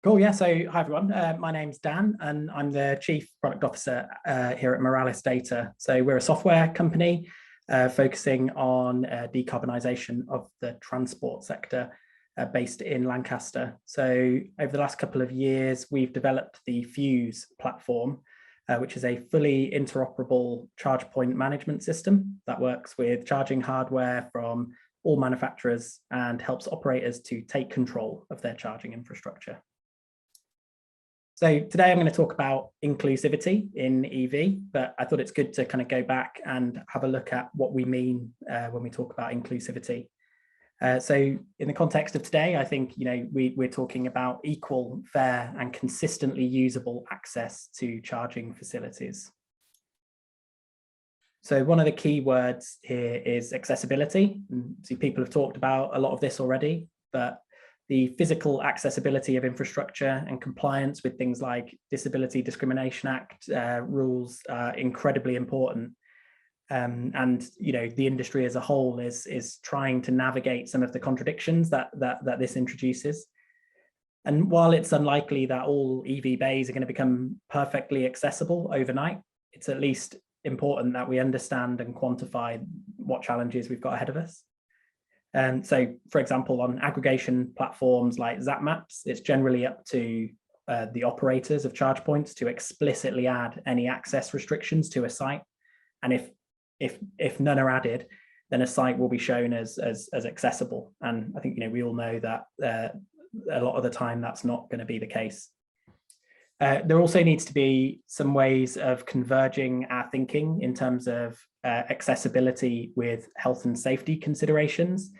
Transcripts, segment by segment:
Cool. Yeah. So hi, everyone. My name's Dan, and I'm the Chief Product Officer here at Miralis Data. So we're a software company focusing on decarbonisation of the transport sector based in Lancaster. So over the last couple of years, we've developed the Fuuse platform, which is a fully interoperable charge point management system that works with charging hardware from all manufacturers and helps operators to take control of their charging infrastructure. So today I'm going to talk about inclusivity in EV, but I thought it's good to kind of go back and have a look at what we mean when we talk about inclusivity. So in the context of today, I think we're talking about equal, fair, and consistently usable access to charging facilities. So one of the key words here is accessibility. So people have talked about a lot of this already, but the physical accessibility of infrastructure and compliance with things like Disability Discrimination Act rules are incredibly important. And the industry as a whole is trying to navigate some of the contradictions that this introduces. And while it's unlikely that all EV bays are going to become perfectly accessible overnight, it's at least important that we understand and quantify what challenges we've got ahead of us. So, for example, on aggregation platforms like ZapMaps, it's generally up to the operators of charge points to explicitly add any access restrictions to a site. And if none are added, then a site will be shown as accessible. And I think we all know that a lot of the time that's not going to be the case. There also needs to be some ways of converging our thinking in terms of accessibility with health and safety considerations,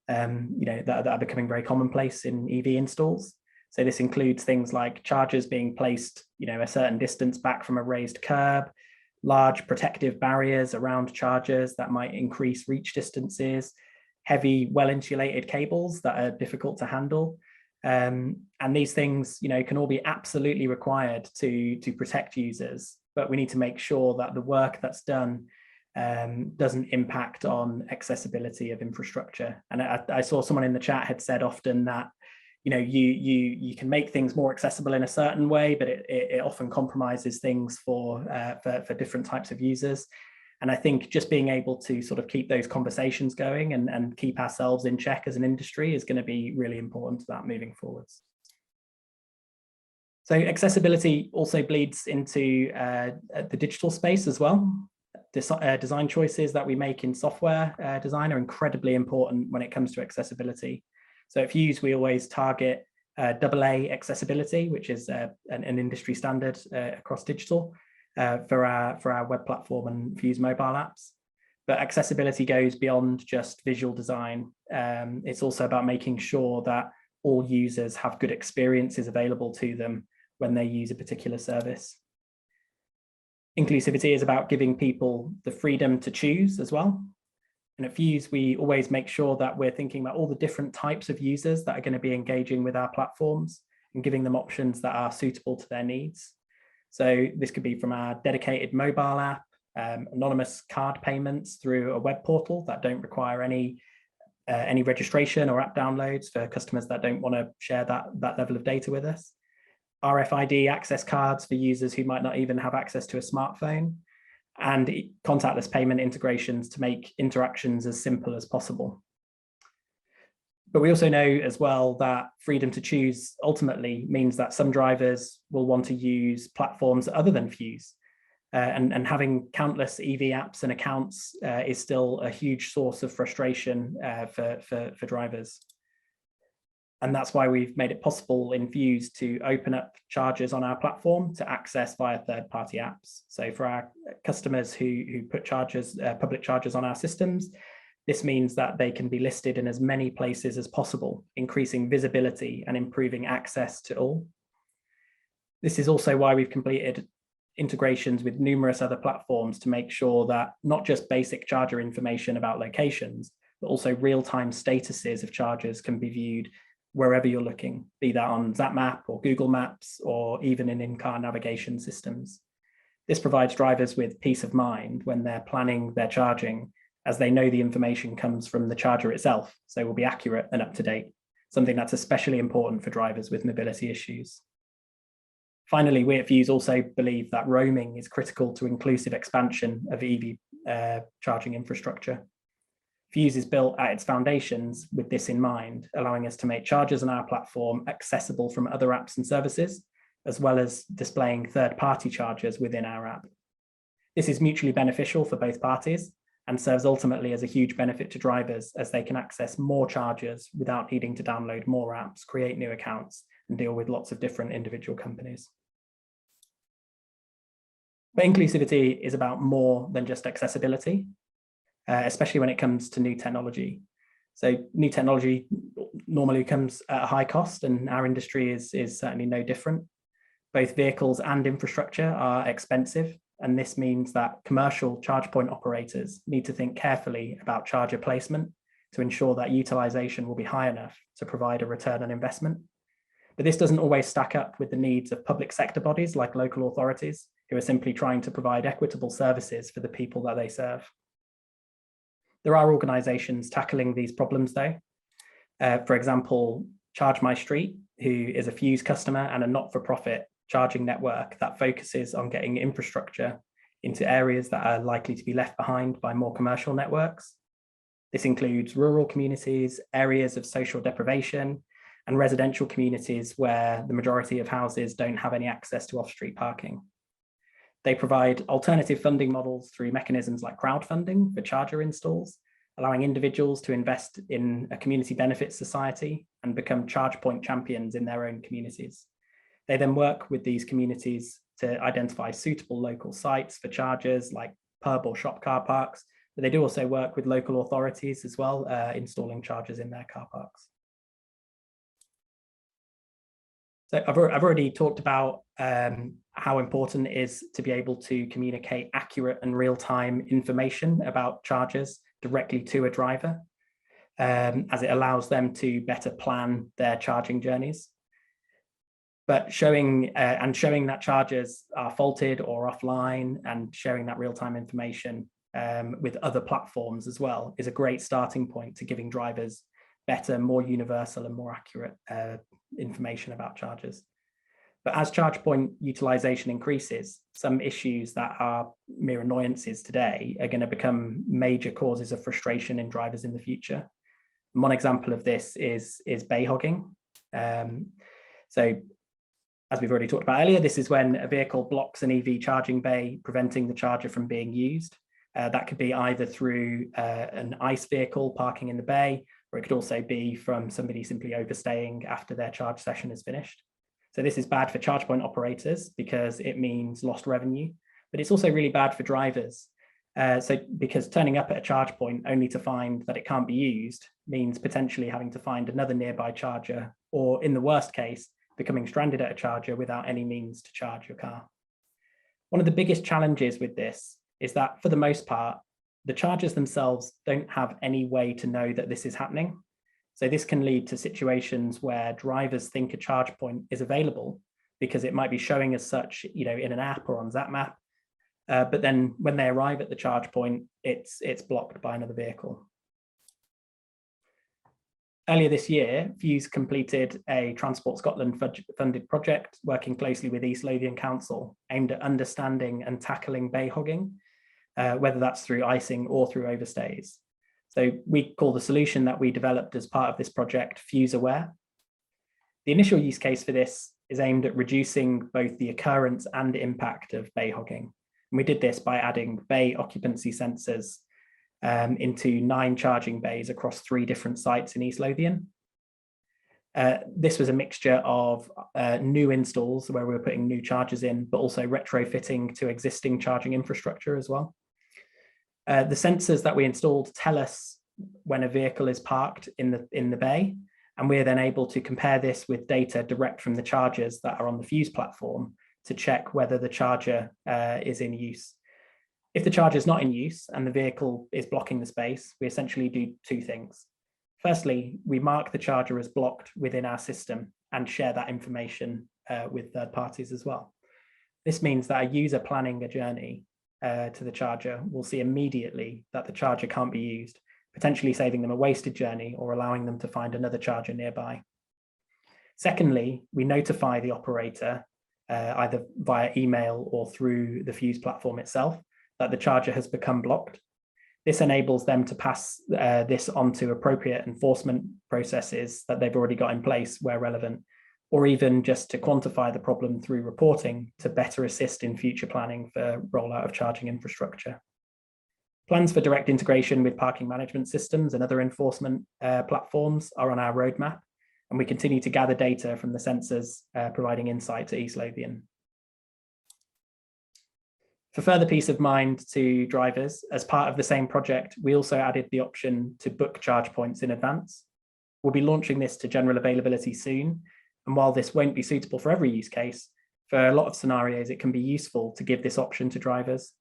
that are becoming very commonplace in EV installs. So this includes things like chargers being placed, a certain distance back from a raised curb, large protective barriers around chargers that might increase reach distances, heavy, well-insulated cables that are difficult to handle. And these things, can all be absolutely required to protect users, but we need to make sure that the work that's done doesn't impact on accessibility of infrastructure. And I saw someone in the chat had said often that you can make things more accessible in a certain way, but it often compromises things for different types of users. And I think just being able to sort of keep those conversations going and keep ourselves in check as an industry is going to be really important to that moving forwards. So accessibility also bleeds into the digital space as well. Design choices that we make in software design are incredibly important when it comes to accessibility. So at Fuuse, we always target AA accessibility, which is an industry standard across digital. For our web platform and Fuuse mobile apps. But accessibility goes beyond just visual design. It's also about making sure that all users have good experiences available to them when they use a particular service. Inclusivity is about giving people the freedom to choose as well. And at Fuuse, we always make sure that we're thinking about all the different types of users that are going to be engaging with our platforms and giving them options that are suitable to their needs. So this could be from our dedicated mobile app, anonymous card payments through a web portal that don't require any registration or app downloads for customers that don't want to share that level of data with us. RFID access cards for users who might not even have access to a smartphone, and contactless payment integrations to make interactions as simple as possible. But we also know as well that freedom to choose ultimately means that some drivers will want to use platforms other than Fuuse. And having countless EV apps and accounts is still a huge source of frustration for drivers. And that's why we've made it possible in Fuuse to open up chargers on our platform to access via third-party apps. So for our customers who put chargers, public chargers on our systems, this means that they can be listed in as many places as possible, increasing visibility and improving access to all. This is also why we've completed integrations with numerous other platforms to make sure that not just basic charger information about locations, but also real-time statuses of chargers can be viewed wherever you're looking, be that on ZapMap or Google Maps, or even in in-car navigation systems. This provides drivers with peace of mind when they're planning their charging, as they know the information comes from the charger itself, so it will be accurate and up to date. something that's especially important for drivers with mobility issues. Finally, we at Fuuse also believe that roaming is critical to inclusive expansion of EV charging infrastructure. Fuuse is built at its foundations with this in mind, allowing us to make chargers on our platform accessible from other apps and services, as well as displaying third-party chargers within our app. This is mutually beneficial for both parties and serves ultimately as a huge benefit to drivers as they can access more chargers without needing to download more apps, create new accounts, and deal with lots of different individual companies. But inclusivity is about more than just accessibility, especially when it comes to new technology. So new technology normally comes at a high cost, and our industry is certainly no different. Both vehicles and infrastructure are expensive, and this means that commercial charge point operators need to think carefully about charger placement to ensure that utilization will be high enough to provide a return on investment. But this doesn't always stack up with the needs of public sector bodies like local authorities, who are simply trying to provide equitable services for the people that they serve. There are organisations tackling these problems though. For example, Charge My Street, who is a Fuuse customer and a not-for-profit charging network that focuses on getting infrastructure into areas that are likely to be left behind by more commercial networks. This includes rural communities, areas of social deprivation, and residential communities where the majority of houses don't have any access to off-street parking. They provide alternative funding models through mechanisms like crowdfunding for charger installs, allowing individuals to invest in a community benefit society and become charge point champions in their own communities. They then work with these communities to identify suitable local sites for chargers like pub or shop car parks, but they do also work with local authorities as well, installing chargers in their car parks. So I've already talked about how important it is to be able to communicate accurate and real-time information about chargers directly to a driver, as it allows them to better plan their charging journeys. But showing that chargers are faulted or offline and sharing that real-time information with other platforms as well is a great starting point to giving drivers better, more universal and more accurate information about chargers. But as charge point utilization increases, some issues that are mere annoyances today are going to become major causes of frustration in drivers in the future. And one example of this is bay hogging. So as we've already talked about earlier, this is when a vehicle blocks an EV charging bay, preventing the charger from being used. That could be either through an ICE vehicle parking in the bay, or it could also be from somebody simply overstaying after their charge session is finished. So this is bad for charge point operators because it means lost revenue, but it's also really bad for drivers. Because turning up at a charge point only to find that it can't be used means potentially having to find another nearby charger, or in the worst case, becoming stranded at a charger without any means to charge your car. One of the biggest challenges with this is that for the most part, the chargers themselves don't have any way to know that this is happening. So this can lead to situations where drivers think a charge point is available because it might be showing as such, in an app or on ZapMap. But then when they arrive at the charge point, it's blocked by another vehicle. Earlier this year, Fuuse completed a Transport Scotland funded project working closely with East Lothian Council aimed at understanding and tackling bay hogging, whether that's through icing or through overstays. So we call the solution that we developed as part of this project Fuuse Aware. The initial use case for this is aimed at reducing both the occurrence and impact of bay hogging. And we did this by adding bay occupancy sensors into 9 charging bays across 3 different sites in East Lothian. This was a mixture of new installs where we were putting new chargers in, but also retrofitting to existing charging infrastructure as well. The sensors that we installed tell us when a vehicle is parked in the bay, and we're then able to compare this with data direct from the chargers that are on the Fuuse platform to check whether the charger is in use. If the charger is not in use and the vehicle is blocking the space, we essentially do 2 things. Firstly, we mark the charger as blocked within our system and share that information with third parties as well. This means that a user planning a journey to the charger will see immediately that the charger can't be used, potentially saving them a wasted journey or allowing them to find another charger nearby. Secondly, we notify the operator either via email or through the Fuuse platform itself that the charger has become blocked. This enables them to pass this on to appropriate enforcement processes that they've already got in place where relevant, or even just to quantify the problem through reporting to better assist in future planning for rollout of charging infrastructure. Plans for direct integration with parking management systems and other enforcement platforms are on our roadmap, and we continue to gather data from the sensors, providing insight to East Lothian. For further peace of mind to drivers, as part of the same project, we also added the option to book charge points in advance. We'll be launching this to general availability soon, and while this won't be suitable for every use case, for a lot of scenarios, it can be useful to give this option to drivers.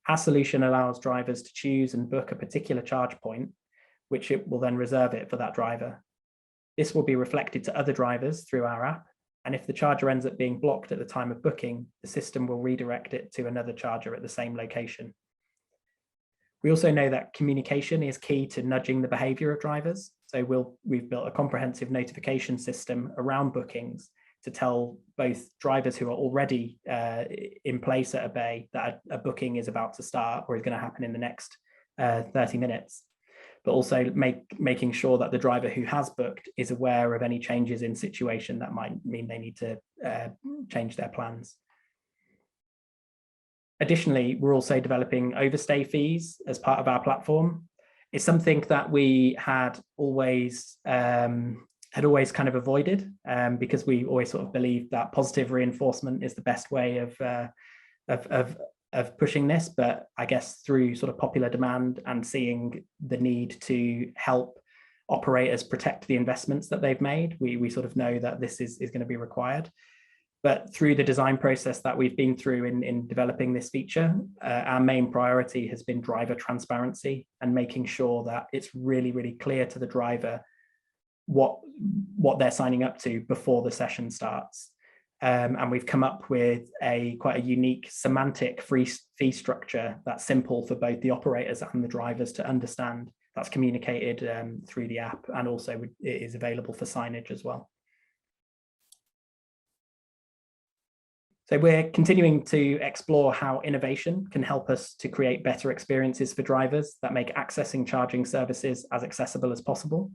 Our solution allows drivers to choose and book a particular charge point, which it will then reserve it for that driver. This will be reflected to other drivers through our app, and if the charger ends up being blocked at the time of booking, the system will redirect it to another charger at the same location. We also know that communication is key to nudging the behavior of drivers. So we've built a comprehensive notification system around bookings to tell both drivers who are already in place at a bay that a booking is about to start or is going to happen in the next 30 minutes, but also making sure that the driver who has booked is aware of any changes in situation that might mean they need to change their plans. Additionally, we're also developing overstay fees as part of our platform. It's something that we had always kind of avoided because we always sort of believed that positive reinforcement is the best way of pushing this. But I guess through sort of popular demand and seeing the need to help operators protect the investments that they've made, we sort of know that this is going to be required. But through the design process that we've been through in developing this feature, our main priority has been driver transparency and making sure that it's really, really clear to the driver what they're signing up to before the session starts. And we've come up with quite a unique semantic fee structure that's simple for both the operators and the drivers to understand. That's communicated through the app, and also it is available for signage as well. So we're continuing to explore how innovation can help us to create better experiences for drivers that make accessing charging services as accessible as possible.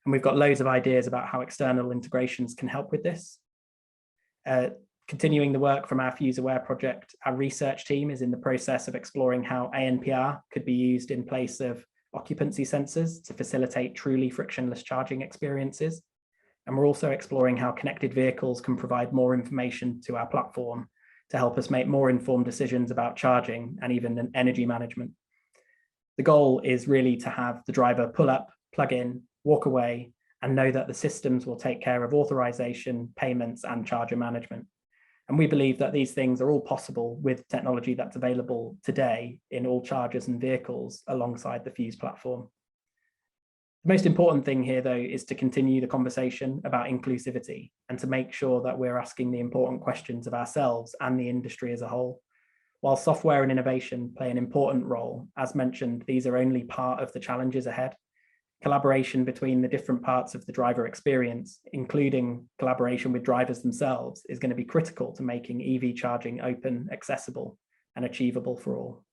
And we've got loads of ideas about how external integrations can help with this. Continuing the work from our Fuuse Aware project, our research team is in the process of exploring how ANPR could be used in place of occupancy sensors to facilitate truly frictionless charging experiences. And we're also exploring how connected vehicles can provide more information to our platform to help us make more informed decisions about charging and even energy management. The goal is really to have the driver pull up, plug in, walk away, and know that the systems will take care of authorization, payments, and charger management. And we believe that these things are all possible with technology that's available today in all chargers and vehicles alongside the Fuuse platform. The most important thing here, though, is to continue the conversation about inclusivity and to make sure that we're asking the important questions of ourselves and the industry as a whole. While software and innovation play an important role, as mentioned, these are only part of the challenges ahead. Collaboration between the different parts of the driver experience, including collaboration with drivers themselves, is going to be critical to making EV charging open, accessible, and achievable for all.